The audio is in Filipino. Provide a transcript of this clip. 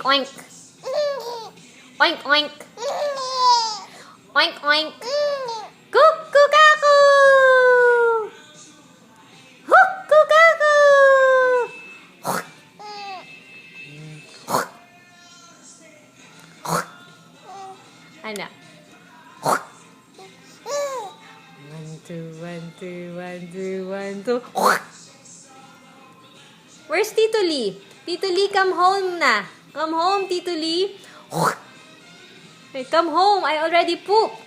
oink. Oink, oink. Oink, oink. Kukukaku! Hukukaku! Ano? 1, 2, 1, 2, 1, 2, 1, 2. Where's Tito Lee? Tito Lee, come home na. Come home, Tito Lee. Hey, come home. I already pooped.